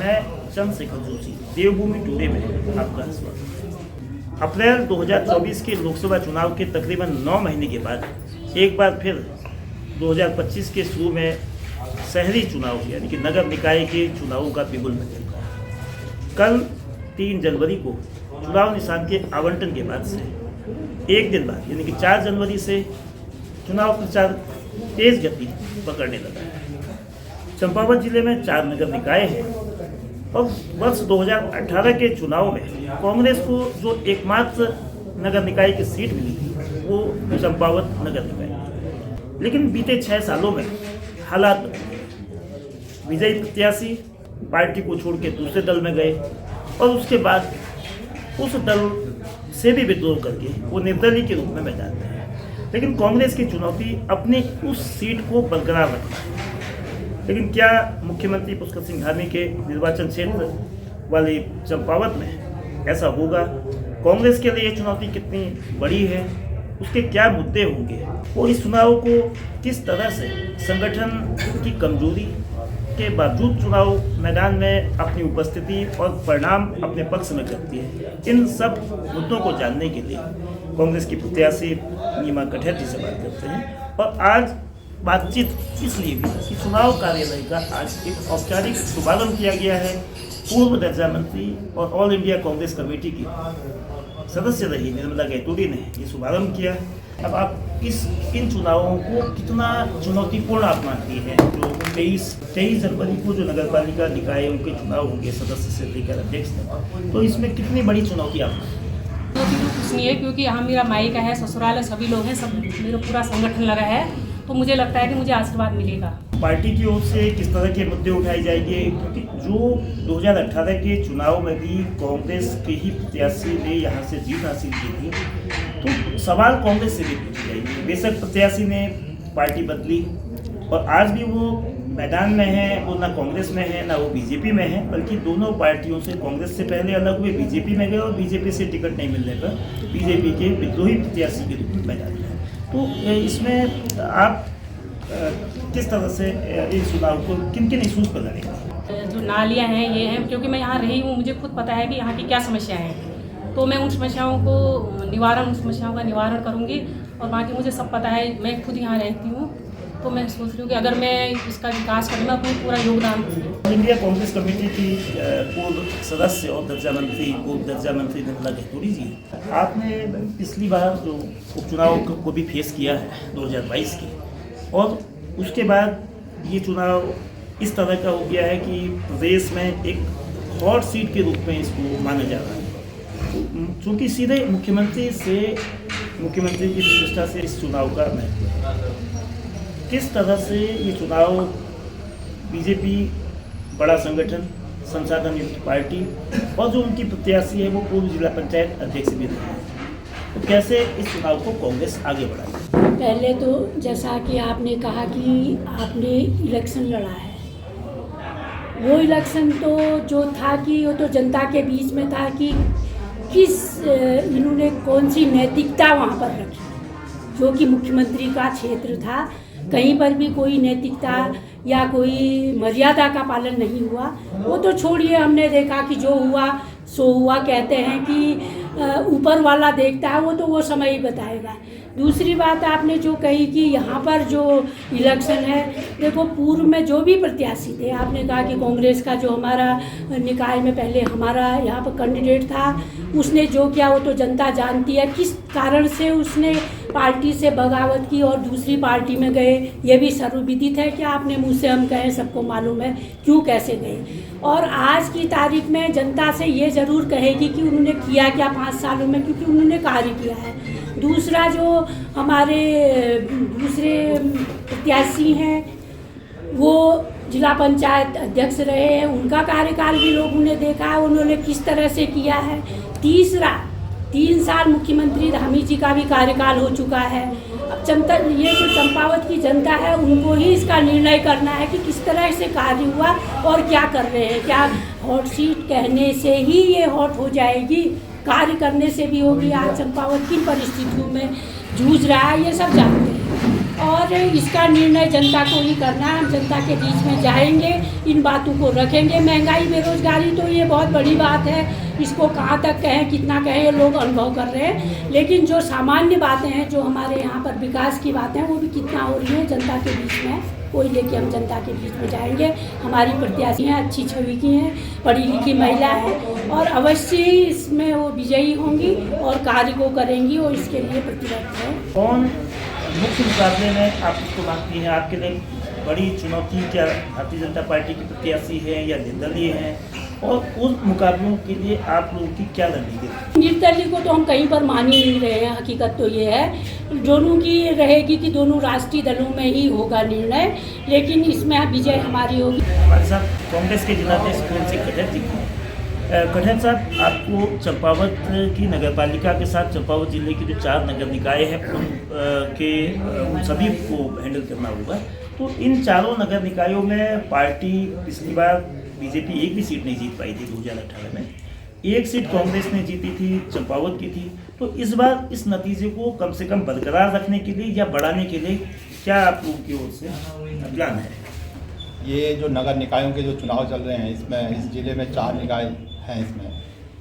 मैं चंद्रशेखर जोशी, देवभूमि टुडे में आपका स्वागत। अप्रैल 2024 के लोकसभा चुनाव के तकरीबन 9 महीने के बाद एक बार फिर 2025 के शुरू में शहरी चुनाव यानी कि नगर निकाय के चुनावों का बिगुल बज चुका है। कल 3 जनवरी को चुनाव निशान के आवंटन के बाद से एक दिन बाद यानी कि 4 जनवरी से चुनाव प्रचार तेज गति पकड़ने लगा है। चंपावत जिले में 4 नगर निकाय हैं और वर्ष 2018 के चुनाव में कांग्रेस को जो एकमात्र नगर निकाय की सीट मिली थी वो चंपावत नगर निकाय, लेकिन बीते 6 सालों में हालात बदले। विजयी प्रत्याशी पार्टी को छोड़ के दूसरे दल में गए और उसके बाद उस दल से भी विद्रोह करके वो निर्दलीय के रूप में मैदान में है। लेकिन कांग्रेस की चुनौती अपनी उस सीट को बरकरार रखना है। लेकिन क्या मुख्यमंत्री पुष्कर सिंह धामी के निर्वाचन क्षेत्र वाले चंपावत में ऐसा होगा? कांग्रेस के लिए चुनौती कितनी बड़ी है, उसके क्या मुद्दे होंगे और इस चुनाव को किस तरह से संगठन की कमजोरी के बावजूद चुनाव मैदान में अपनी उपस्थिति और परिणाम अपने पक्ष में करती है, इन सब मुद्दों को जानने के लिए कांग्रेस की प्रत्याशी नीमा कठेर जी से बात करते हैं। और आज बातचीत इसलिए भी कि चुनाव कार्यालय का आज एक औपचारिक शुभारंभ किया गया है। पूर्व दर्जा मंत्री और ऑल इंडिया कांग्रेस कमेटी की सदस्य रही निर्मला गैतूरी ने ये शुभारंभ किया। अब आप इन चुनावों को कितना चुनौतीपूर्ण आप मानती हैं? जो 23 जनवरी को जो नगर पालिका निकायों के चुनाव होंगे सदस्य से लेकर अध्यक्ष तक, तो इसमें कितनी बड़ी चुनौती आप चुनौती तो कुछ नहीं है, क्योंकि यहाँ मेरा मायका है, ससुराल है, सभी लोग हैं, सब मेरा पूरा संगठन लगा है, तो मुझे लगता है कि मुझे आशीर्वाद मिलेगा। पार्टी की ओर से किस तरह के मुद्दे उठाए जाएंगे? क्योंकि जो 2018 के चुनाव में भी कांग्रेस के ही प्रत्याशी ने यहाँ से जीत हासिल की थी, तो सवाल कांग्रेस से भी पूछे जाएंगे। बेशक प्रत्याशी ने पार्टी बदली और आज भी वो मैदान में है, वो ना कांग्रेस में है ना वो बीजेपी में है, बल्कि दोनों पार्टियों से कांग्रेस से पहले अलग हुए, बीजेपी में गए और बीजेपी से टिकट नहीं मिलने पर बीजेपी के विद्रोही प्रत्याशी के रूप में मैदान में है। तो इसमें आप किस तरह से इस चुनाव को किन किन इशूज़ पर लड़ेंगे? जो नालियाँ हैं ये हैं, क्योंकि मैं यहाँ रही हूँ, मुझे खुद पता है कि यहाँ की क्या समस्याएं हैं, तो मैं उन समस्याओं का निवारण करूँगी। और बाकी मुझे सब पता है, मैं खुद यहाँ रहती हूँ, तो मैं सोच रही हूँ कि अगर मैं इसका विकास करने में अपना पूरा योगदान दूँ। इंडिया कांग्रेस कमेटी की पूर्व सदस्य और पूर्व दर्जा मंत्री निर्मला गैतूरी जी, आपने पिछली बार जो उपचुनाव को भी फेस किया है 2022 की, और उसके बाद ये चुनाव इस तरह का हो गया है कि प्रदेश में एक हॉट सीट के रूप में इसको माना जा रहा है। चूँकि सीधे मुख्यमंत्री की प्रतिष्ठा से इस चुनाव का महत्व है। किस तरह से ये चुनाव बीजेपी बड़ा संगठन, संसाधन युक्त पार्टी और जो उनकी प्रत्याशी है वो पूर्व जिला पंचायत अध्यक्ष भी रहे हैं, तो कैसे इस चुनाव को कांग्रेस आगे बढ़ाएगी? पहले तो जैसा कि आपने कहा कि आपने इलेक्शन लड़ा है, वो इलेक्शन तो जो था कि वो तो जनता के बीच में था कि इन्होंने कौन सी नैतिकता वहाँ पर रखी। जो कि मुख्यमंत्री का क्षेत्र था, कहीं पर भी कोई नैतिकता या कोई मर्यादा का पालन नहीं हुआ। वो तो छोड़िए, हमने देखा कि जो हुआ सो हुआ। कहते हैं कि ऊपर वाला देखता है, वो समय ही बताएगा। दूसरी बात आपने जो कही कि यहाँ पर जो इलेक्शन है, देखो पूर्व में जो भी प्रत्याशी थे, आपने कहा कि कांग्रेस का जो हमारा निकाय में पहले हमारा यहाँ पर कैंडिडेट था, उसने जो किया वो तो जनता जानती है। किस कारण से उसने पार्टी से बगावत की और दूसरी पार्टी में गए, ये भी सर्वविदित है कि आपने मुँह से हम कहें, सबको मालूम है क्यों कैसे गए। और आज की तारीख में जनता से ये ज़रूर कहेगी कि उन्होंने किया क्या 5 सालों में, क्योंकि उन्होंने कार्य किया है। दूसरा जो हमारे दूसरे प्रत्याशी हैं वो जिला पंचायत अध्यक्ष रहे हैं, उनका कार्यकाल भी लोगों ने देखा है, उन्होंने किस तरह से किया है। तीसरा 3 साल मुख्यमंत्री धामी जी का भी कार्यकाल हो चुका है। अब जनता, ये जो चंपावत की जनता है, उनको ही इसका निर्णय करना है कि किस तरह से कार्य हुआ और क्या कर रहे हैं। क्या हॉट सीट कहने से ही ये हॉट हो जाएगी? कार्य करने से भी होगी। आज चंपावत किन परिस्थितियों में जूझ रहा है ये सब जानते हैं। और इसका निर्णय जनता को ही करना है। हम जनता के बीच में जाएंगे, इन बातों को रखेंगे। महंगाई बेरोजगारी तो ये बहुत बड़ी बात है, इसको कहाँ तक कहें कितना कहें ये लोग अनुभव कर रहे हैं, लेकिन जो सामान्य बातें हैं, जो हमारे यहाँ पर विकास की बातें हैं, वो भी कितना हो रही है जनता के बीच में, कोई लेके हम जनता के बीच में जाएंगे। हमारी प्रत्याशी हैं, अच्छी छवि की हैं, पढ़ी लिखी महिला है और अवश्य ही इसमें वो विजयी होंगी और कार्य को करेंगी और इसके लिए प्रतिबद्ध है। कौन मुख्य मुकाबले में आप इसको मानती हैं? आपके लिए बड़ी चुनौती क्या भारतीय जनता पार्टी की प्रत्याशी है या निर्दलीय हैं, और उस मुकाबलों के लिए आप लोगों की क्या रणनीति है? निर्दलीय को तो हम कहीं पर मान ही नहीं रहे हैं। हकीकत तो ये है दोनों की रहेगी कि दोनों राष्ट्रीय दलों में ही होगा निर्णय, लेकिन इसमें विजय हमारी होगी। हमारे साथ कांग्रेस के जिलाध्यक्ष पूर्ण सिंह कटहर जी हैं। कटहर साहब, आपको चंपावत की नगरपालिका के साथ चंपावत जिले की जो 4 नगर निकाय हैं उन सभी को हैंडल करना होगा। तो इन चारों नगर निकायों में पार्टी पिछली बार बीजेपी एक भी सीट नहीं जीत पाई थी 2018 में, एक सीट कांग्रेस ने जीती थी, चंपावत की थी। तो इस बार इस नतीजे को कम से कम बरकरार रखने के लिए या बढ़ाने के लिए क्या आप लोगों की ओर से प्लान है? ये जो नगर निकायों के जो चुनाव चल रहे हैं, इसमें इस जिले में 4 निकाय हैं, इसमें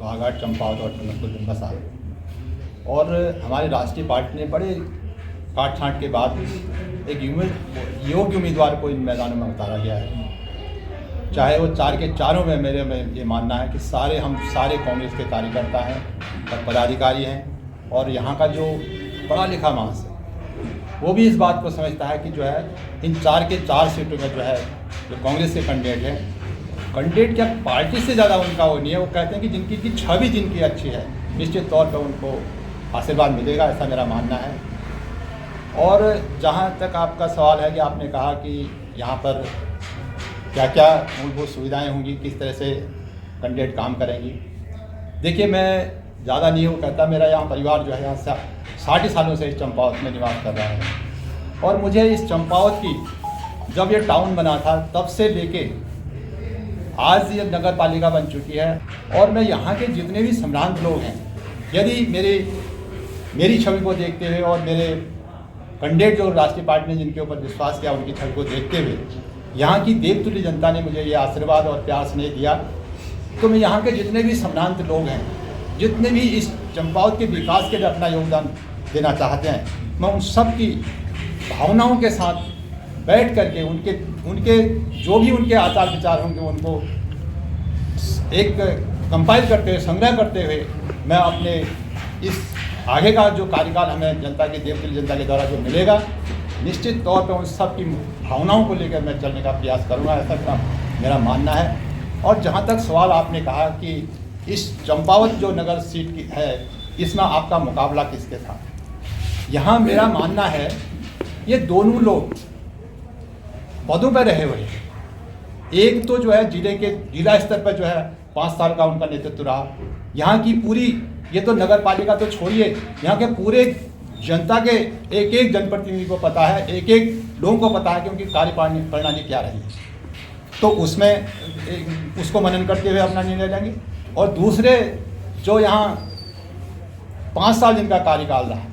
लोहाघाट, चंपावत और टनकपुर बसाल। और हमारी राष्ट्रीय पार्टी ने बड़े काट छांट के बाद एक योग्य उम्मीदवार को इन मैदानों में उतारा गया है। चाहे वो 4 के चारों में मेरे में ये मानना है कि हम सारे कांग्रेस के कार्यकर्ता हैं और पदाधिकारी हैं, और यहाँ का जो पढ़ा लिखा मास है वो भी इस बात को समझता है कि जो है इन 4 के 4 सीटों में जो है जो कांग्रेस के कैंडिडेट हैं, कैंडिडेट क्या पार्टी से ज़्यादा उनका वो नहीं है, वो कहते हैं कि जिनकी छवि जिनकी अच्छी है निश्चित तौर पर उनको आशीर्वाद मिलेगा, ऐसा मेरा मानना है। और जहाँ तक आपका सवाल है कि आपने कहा कि यहाँ पर क्या क्या मूलभूत सुविधाएं होंगी, किस तरह से कैंडिडेट काम करेंगी, देखिए मैं ज़्यादा नहीं वो कहता, मेरा यहाँ परिवार जो है यहाँ 60 सालों से इस चंपावत में निवास कर रहा है, और मुझे इस चंपावत की जब ये टाउन बना था तब से लेके आज ये नगर पालिका बन चुकी है, और मैं यहाँ के जितने भी सम्रांत लोग हैं, यदि मेरी छवि को देखते हुए और मेरे कैंडिडेट जो राष्ट्रीय पार्टी ने जिनके ऊपर विश्वास किया उनकी छवि को देखते हुए यहाँ की देवतुल्य जनता ने मुझे ये आशीर्वाद और प्यार स्नेह दिया, तो मैं यहाँ के जितने भी सम्रांत लोग हैं, जितने भी इस चंपावत के विकास के लिए अपना योगदान देना चाहते हैं, मैं उन सब की भावनाओं के साथ बैठ करके उनके जो भी उनके आचार विचार होंगे उनको एक कंपाइल करते हुए, संग्रह करते हुए मैं अपने इस आगे का जो कार्यकाल हमें जनता की देवतुल्य जनता के द्वारा जो मिलेगा, निश्चित तौर पर उन सब की भावनाओं को लेकर मैं चलने का प्रयास करूंगा, ऐसा मेरा मानना है। और जहां तक सवाल आपने कहा कि इस चंपावत जो नगर सीट की है, इसमें आपका मुकाबला किसके साथ, यहाँ मेरा मानना है ये दोनों लोग पदों पर रहे हुए हैं। एक तो जो है जिला स्तर पर जो है 5 साल का उनका नेतृत्व रहा, यहाँ की पूरी, ये तो नगर पालिका तो छोड़िए, यहाँ के पूरे जनता के एक एक जनप्रतिनिधि को पता है, एक एक लोगों को पता है कि उनकी कार्य प्रणाली क्या रही है, तो उसमें उसको मनन करते हुए अपना निर्णय लेंगे। और दूसरे जो यहाँ 5 साल जिनका कार्यकाल रहा,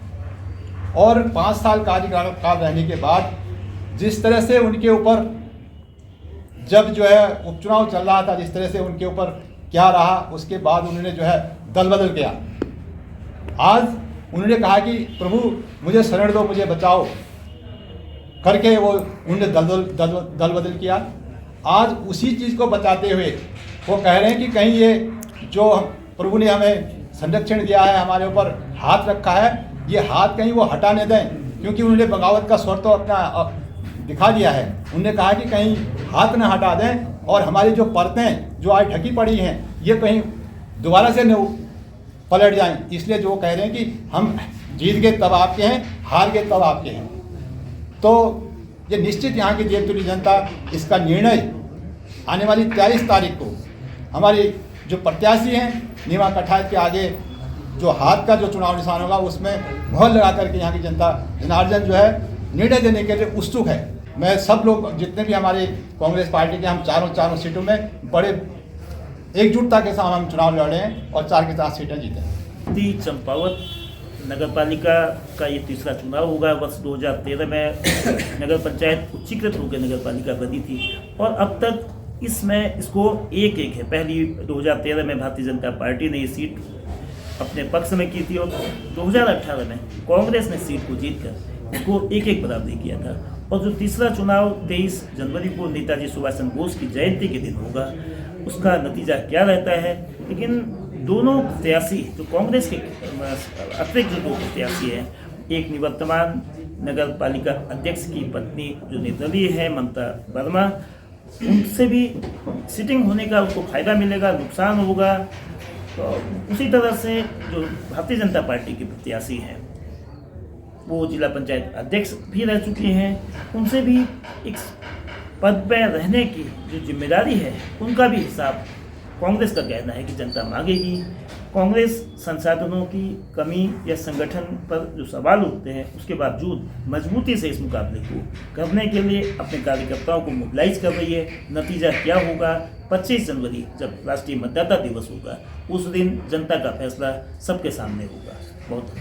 और 5 साल कार्यकाल रहने के बाद जिस तरह से उनके ऊपर जब जो है उपचुनाव चल रहा था, जिस तरह से उनके ऊपर क्या रहा, उसके बाद उन्होंने जो है दल बदल किया। आज उन्होंने कहा कि प्रभु मुझे शरण दो, मुझे बचाओ करके वो उन्होंने दल बदल किया। आज उसी चीज़ को बचाते हुए वो कह रहे हैं कि कहीं ये जो प्रभु ने हमें संरक्षण दिया है, हमारे ऊपर हाथ रखा है, ये हाथ कहीं वो हटाने दें, क्योंकि उन्होंने बगावत का स्वर तो अपना दिखा दिया है। उन्होंने कहा कि कहीं हाथ न हटा दें और हमारी जो परतें जो आज ढकी पड़ी हैं ये कहीं दोबारा से न पलट जाएं, इसलिए जो कह रहे हैं कि हम जीत गए तब आपके हैं, हार गए तब आपके हैं। तो ये निश्चित यहाँ की देवतुल्य जनता इसका निर्णय आने वाली 23 तारीख को हमारी जो प्रत्याशी हैं नीमा कठायत के आगे जो हाथ का जो चुनाव निशान होगा उसमें मोहर लगा करके यहाँ की जनता जनार्दन जो है निर्णय देने के लिए उत्सुक है। मैं सब लोग जितने भी हमारे कांग्रेस पार्टी के, हम चारों सीटों में बड़े एकजुटता के साथ हम चुनाव लड़े हैं और 4 की 4 सीटें जीते हैं। चंपावत नगरपालिका का ये तीसरा चुनाव होगा। वर्ष 2013 में नगर पंचायत उच्चीकृत होकर नगरपालिका बनी थी और अब तक इसमें इसको एक है। पहली 2013 में भारतीय जनता पार्टी ने ये सीट अपने पक्ष में की थी और 2018 में कांग्रेस ने सीट को जीतकर इसको एक बराबरी किया था। और जो तीसरा चुनाव 23 जनवरी को नेताजी सुभाष चंद्र बोस की जयंती के दिन होगा, उसका नतीजा क्या रहता है। लेकिन दोनों प्रत्याशी जो कांग्रेस के अतिरिक्त जो दो प्रत्याशी हैं, एक निवर्तमान नगर पालिका अध्यक्ष की पत्नी जो निर्दलीय है ममता वर्मा, उनसे भी सीटिंग होने का उसको फायदा मिलेगा, नुकसान होगा। तो उसी तरह से जो भारतीय जनता पार्टी के प्रत्याशी हैं, वो जिला पंचायत अध्यक्ष भी रह चुके हैं, उनसे भी एक पद पर रहने की जो जिम्मेदारी है उनका भी हिसाब कांग्रेस का कहना है कि जनता मांगेगी। कांग्रेस संसाधनों की कमी या संगठन पर जो सवाल उठते हैं उसके बावजूद मजबूती से इस मुकाबले को करने के लिए अपने कार्यकर्ताओं को मोबिलाइज कर रही है। नतीजा क्या होगा? 25 जनवरी जब राष्ट्रीय मतदाता दिवस होगा, उस दिन जनता का फैसला सबके सामने होगा। बहुत